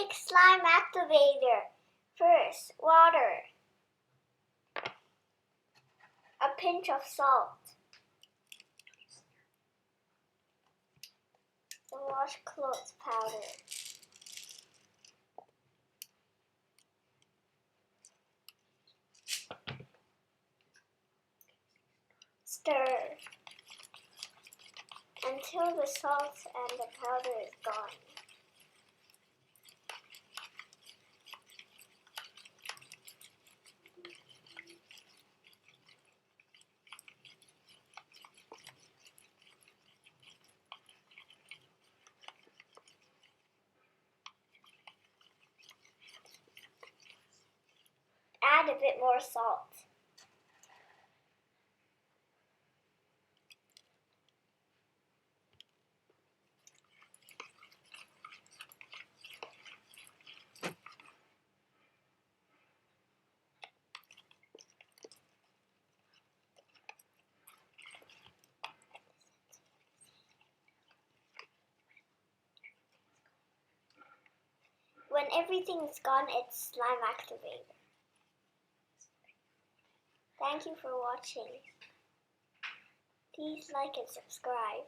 make slime activator. First, water, a pinch of salt, the washcloth powder, stir until the salt and the powder is gone. Add a bit more salt. When everything is gone, it's slime activator. Thank you for watching. Please like and subscribe.